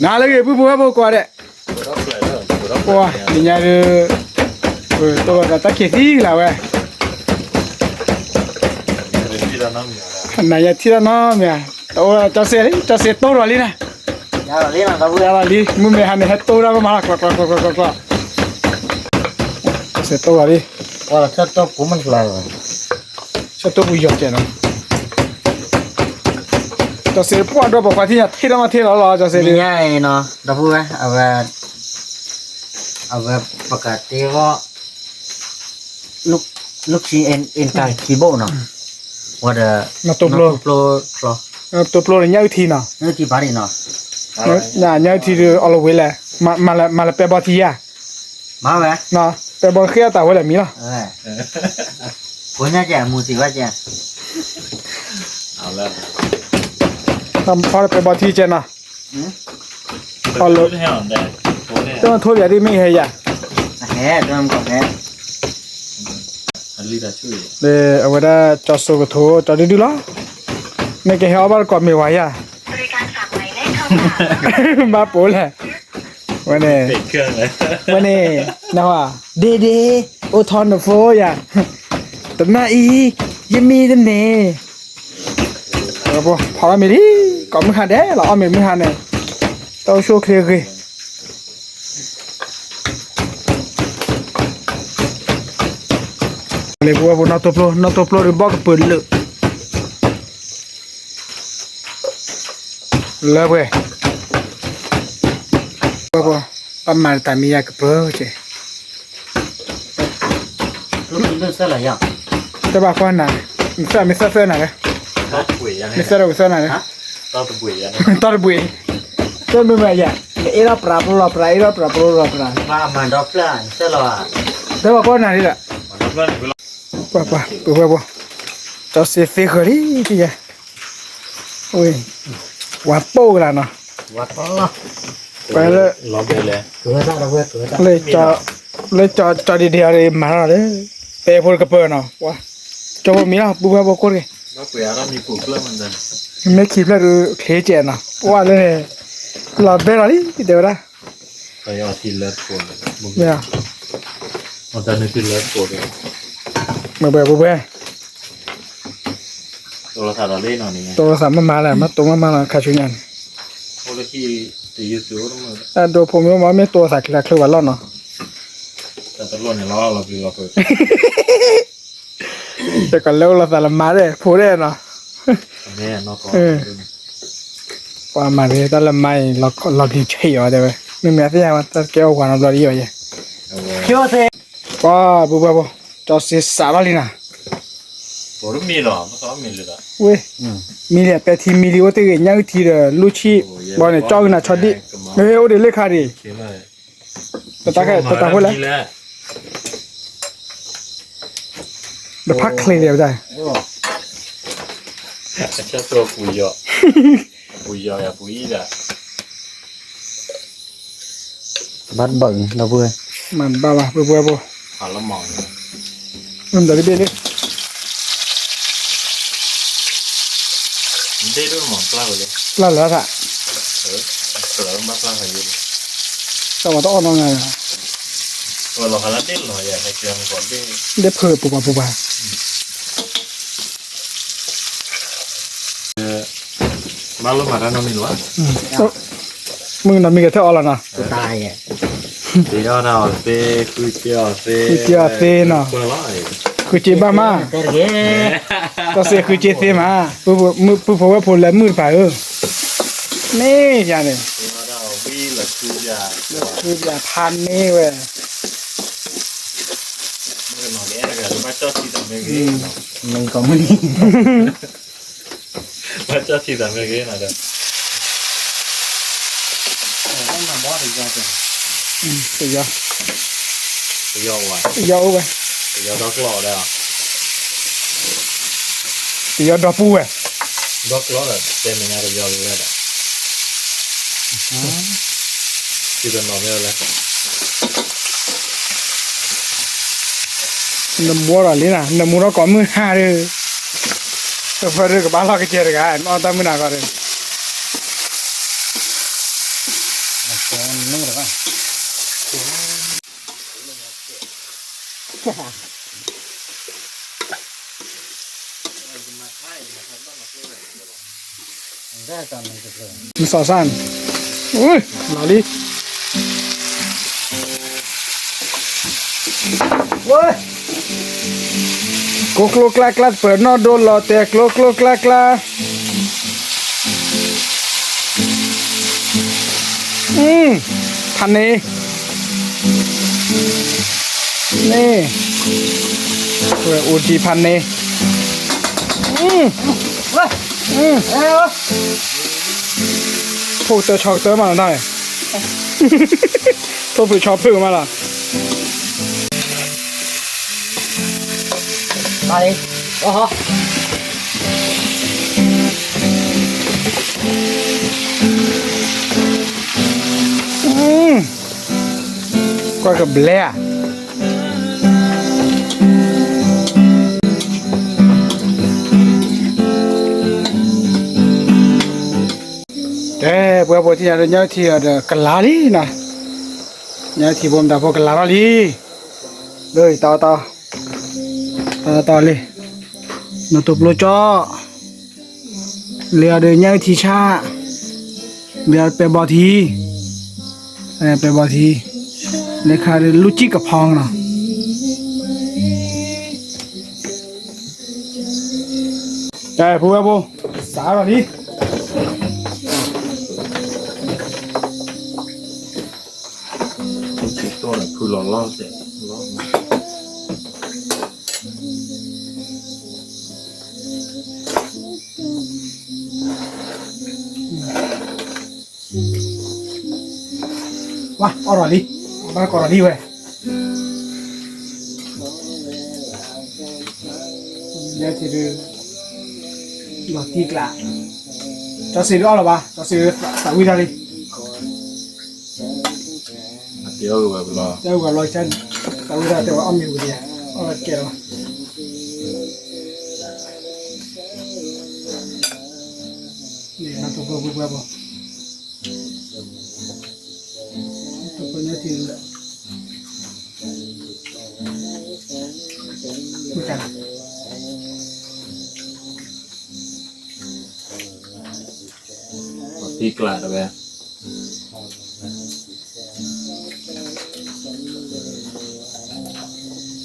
哪那个不过的，哇，人家是多个打开地了喂，那也提到那面，到这些多少里呢？要了里，我们还没多那个嘛，呱，这些多少里？哇，这都不闷出来了。这都不一样的呢。这些不按照把话题啊，推了，这些的。你呢？都不呗，ประกาศที่ว่าลูกชีเอ็นไก่คีโบเนาะว่าเดอตัวโปรเนี่ยทีเนาะ นี่ที่บารีเนาะเนี่ยทีเอาเลยแหละมาละเปบอทีอ่ะมาไหมเนาะเปบอเขียแต่ว่าแหละมีเนาะคนน่าจะมูสิว่าจะเอาละทำพอเปบอทีเจนะเอาเลยแต่มันทั่วแบบที่ไม่เฮียแฮ่ตัวมันก็แฮ่อันนี้จะช่วยเดี๋ยวเอาไว้ได้จอดโซ่กับทั่วจอดดูละในแกเฮาบ้านก่อนไม่ไหวอ่ะบริการฝากไว้ได้ค่ะมาปูเลยวันนี้ ติดเครื่องเลย วันนี้นะว่าเดโอทอนโฟอย่าแต่มาอียังมีแต่เน่พอเราไม่ดีก่อนไม่หันเด้เราเอาไม่หันเนี่ยต้องโชว์เคลียร์เลยเลยบัวบัวนอตโปรหรือบอกปืนเลยเลิกเว้ยบัวประมาณแต่มีอะไรก็เปล่าเจ้ลูกเลือดเส้นอะไรอย่างแต่บ้าคนน่ะไม่ใช่เสื้อไหนเลยต้องบุยยังไงไม่ใช่เราเสื้อไหนเลยต้องบุยยังไงต้องบุยเสื้อไม่เหมือนอย่างอีเราปราบมามันดอกเปล่าเส้นอะไรแต่บ้าคนน่ะนี่แหละป้าจะเสียเขาดิที่แกโอ้ยวัดโป้กันเนาะวัดละไปเลยล้อไปเลยเกิดได้แล้วเว้ยเกิดได้เลยจอดีเลยมาเลยเตะพูดกับเพื่อนเนาะว้าจบมีแล้วบุบบอกกันก็เปลี่ยนแล้วมีปลูกเรื่องมันเลยไม่คิดเลยเคลียร์เจนเนาะว่าเลยเราเบลล์ดิเดี๋ยวนะไปเอาทีเลิศปวดเนี่ยเอาแต่ในทีเลิศปวดเลยมาเบื่อตัวละ300เล่นหน่อยนี่ตัวสามมาแล้วมาตัวมาแล้วขาชุยันโอ้ยที่ตียูทูบมั้งตัวผมว่าไม่ตัวสักคือวันละเนาะแต่ตลอดเนี่ยเราคือเราเปิดแต่ก่อนเร็วเราแต่ละมาเลยพูดได้เนาะแม่นอกว่ามาเลยแต่ละไม่เราดีเชี่ยวเดี๋ยวไม่มีอะไรที่มันจะเกี่ยวกับเราดีอยู่ยังเชื่อเถอะว่าบุบจะเสียสาระเลยนะโอ้ยมีหรอไม่ต้องมีเลยละเว้ยมีเลยแต่ที่มีเรื่องที่ยังที่เดลูชีบอลเนี่ยจ้องนะชอดีเฮ้ยโอ้เดี๋ยวเลขาดิแต่ตาพูดแล้วเดี๋ยวพักเคลียร์ได้ชอบตัวปุยยออย่าปุยจ้ะบัดเบิ่งเราเว้ยมันบ้าบุบหาละหมองมันเดี๋ยวเบี้ยเลยมันได้ด้วยหมองปลาเลยแล้วค่ะแล้วมาปลาใครอยู่แต่ว่าต้องเอาไงเราขนาดนี้เราอยากให้เชื่อมก่อนได้เพิ่มปุ๊บมาลงมาแล้วน้องมีหรอมึงน่ะมีกระเท่าอะไรนะตายอ่ะเดี๋ยวเราเซ่คุยเจียวเซ่เนาะคุยเจีบ้ามาก็เซ่คุยเจีเซ่มาปุ๊บว่าพูดแล้วมือไปนี่อย่างนี้เราวิ่งหลักคือยาพันนี่เว้ยหน่อยเนี่ยกันมาเจ้าที่ทำยังไงมันก็ไม่มาเจ้าที่ทำยังไงนะเด้อต้องมาบ้านอีกแล้วยาวว่ะยาวไปยาวดอกหล่อแล้วยาวดอกปูเว้ยดอกหล่อแล้วเต็มงานยาวเลยนะที่จะนอนแล้วน้ำมัวอะไรนะน้ำมัวก็มือหาเลยตัวเพื่อนก็บ้าล็อกเจอกันเอาตามมือหน้าก็เลย นู่นเหรอได้ตอนนี้ก็เลย มันสอสั้นอุ้ยหลาลีเว้ยโกโกลกลากลาเปิดนอโดนหล่อแต่โกโกลกลากลาพันนี้นี่เพื่ออูทีพันนี้เว้ยพวกเตอช็อกเตอมาได้ตัวผู้ชอบพึ่งมาล่ะมาดิโอ้โหก็กับแล่เบื่อที่จะเดินที่กลาลีนะเนี่ยที่ผมแต่พวกกลาลีเลยต่อเลยนตุบโลจ่อเรือเดินเนี่ยที่ชาเรือไปบ่อทีไปบ่อทีเลขาเรือลุจิกับพองเนาะผู้ว่าผู้สาวแบบนี้ตัวน่ะคือล่อเสร็จล่อว้าอร่อยดิบ้านอร่อยดิเว้ยเนี่ยที่ดูหลอดตีกละจะซื้อเอาหรอปะจะซื้อสาวิธาดิเดี๋ยวแบบรอเจ้ากับรอยชันสาวิธาแต่ว่าอ้อมอยู่ดีอ้อมเกลียวนี่นะตัวเบื่อตัวเนี่ยที่ดูกันที่กลาดไป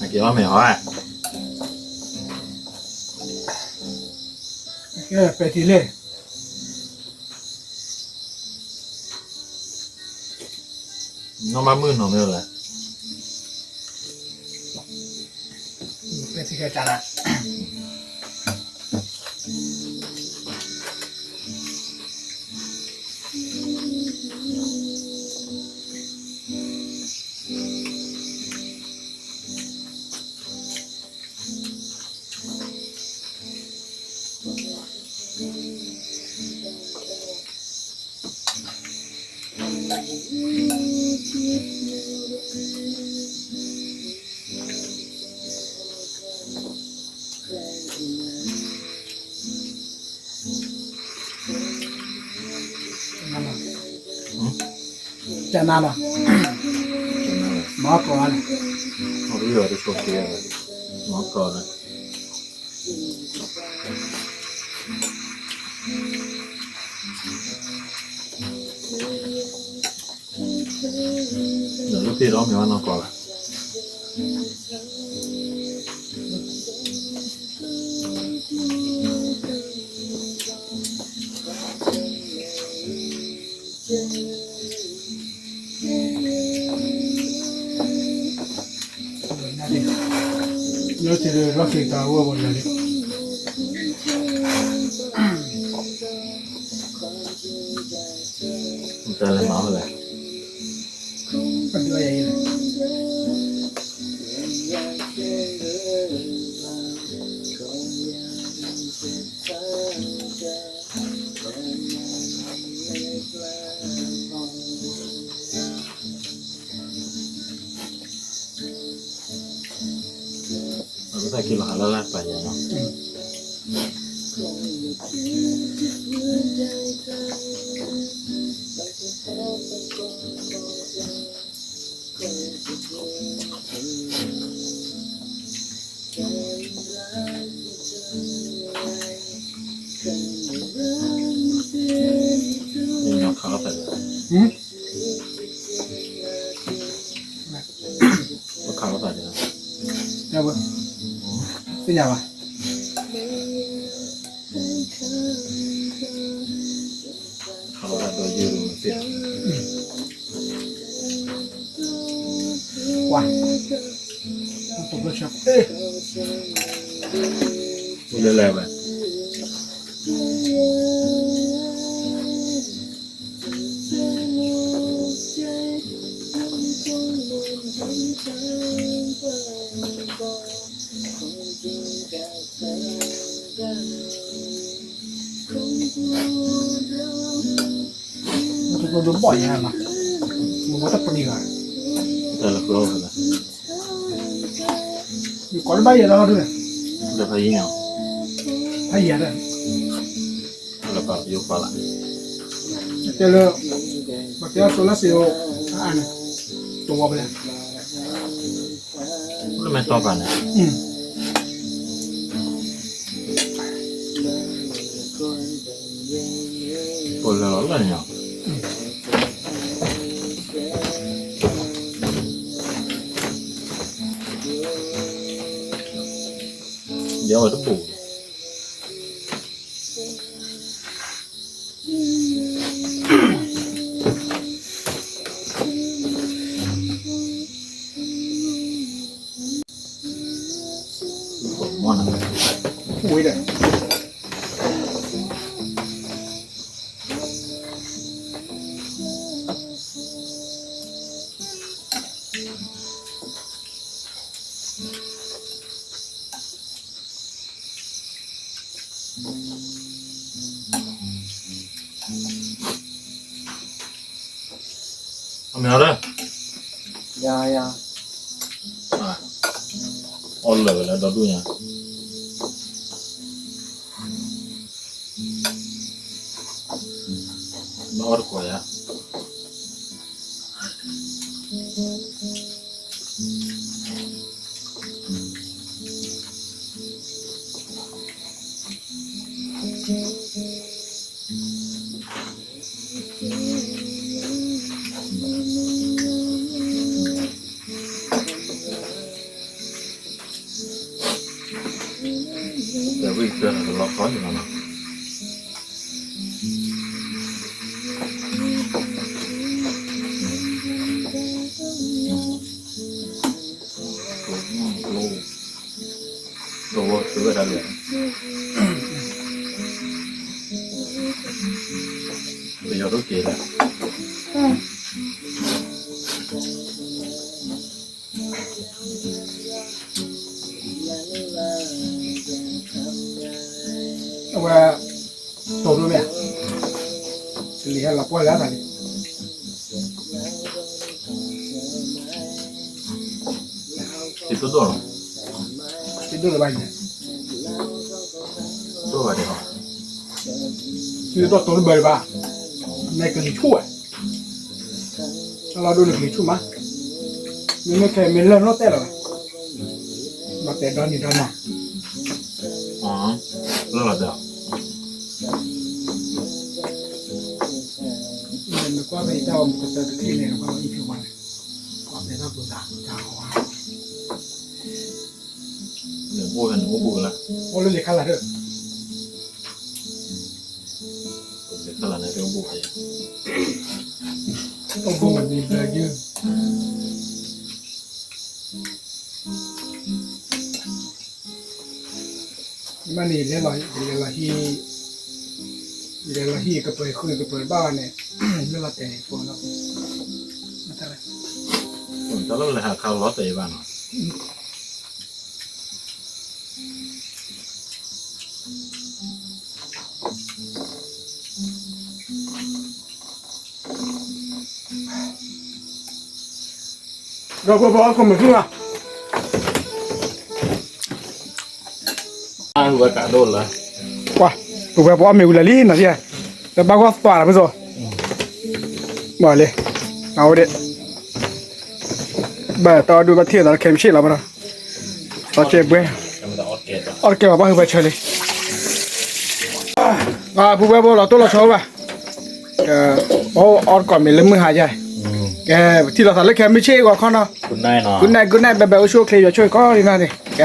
เกี่ยวว่าไม่หอยไปทีเลยน้องมามื่นน้องไม่รู้เลยไปที่กระจาระจะนานหรอมาก่อนเขาเรียกว่าจะโชว์เกียร์น้องก่อนนะเดี๋ยวลูกพี่ร้องมีว่าน้องก่อนละio ti lo che da uovo lìมันจะอะไรมาอะไรquando vai a ได้กินอาหารแล้วแรกไปยังเนาะ นี่เนาะเขาใส่ หืม ก็เขาใส่เลย เนี่ยเว้ยเป็นยังไง เขาใส่ตัวยืนเสียง ว้าตบเลยชอบเอ๊ะ พูดเรื่อยๆไป มันถูกโดนบ่อยยังไงมามึงว่าจะปนีกัน แต่ละโลกเลย อยู่ก่อนใบยังเราด้วย แต่พายิงเอา ให้เหี้ยเลย แล้วก็ยุคฝรั่ง เจอเลยบักเจ้าโซลาเซลล์อันตัวไปเลย แล้วไม่ต่อกันเนี่ย อืม ปวดร้อนเลยเนาะเดี๋ยวจะปูมอน อุ้ยเลย เอาไม่เอาเลย ยายา เอาเลยแล้วเราดูเนี่ยมาเอาดีกว่าอ่ะเดี๋ยววิ่งเดินเราล็อกร้อนอยู่แล้วนะตัวซื้อได้เลยไปยอดรถเก๋เลย เอาไว้ตบดูเนี่ยเหลียเราปล่อยแล้วตอนนี้ ติดตัว คิดดูเลยไปเนี่ย ตัวอะไรเหรอ คือตัวเบอร์ป่ะในกระดิ่งชั่วเราดูหนึ่งกระดิ่งชั่วมั้ยไม่เคยมีเรื่องรถเต้หรอมาแต่ดอนนี่ดอนน่ะ อ๋อเรื่องอะไรเดี๋ยว มันก็ไปเจ้ามันจะที่เนี่ยก็อีพิวันก็ไปเจ้าตัวด่าเจ้าว่า หนึ่งพูดกันหนึ่งพูดกันละ โอ้เรื่องเล็กขนาดเด้อ เด็กตลาดในเรื่องพูดอะไร ต้องพูดมันมีเบอร์ยืนมันนี่เรียกอะไรที่ก็เปิดคุยก็เปิดบ้านเนี่ยเรื่องแต่พวกเราไม่ใช่ ผมจะเล่าเลยหาข่าวล้อเตะบ้างเหรอ เราก็บอกคนเหมือนกัน หัวกาโดนละ qua tụi bé bỏ mèo là lý nè chị để bao quát tỏa là bây giờ บ่เลยเอาเด็ดบ่ต่อดูบัตรเที่ยวแล้วเข็มชีแล้วป่ะต่อเจ็บเว้ย แล้วมันจะออดเกต ออดเก็บมาคือไปเฉยผู้แบบเราตัวเราชอบป่ะโอ้ออดก่อนมีเรื่องมือหายใจแกที่เราทำแล้วแค่ไม่ใช่กว่าเขาเนาะ คุณได้เนาะ good night แบบช่วยเคลียร์ช่วยก็ดีนะนี่แก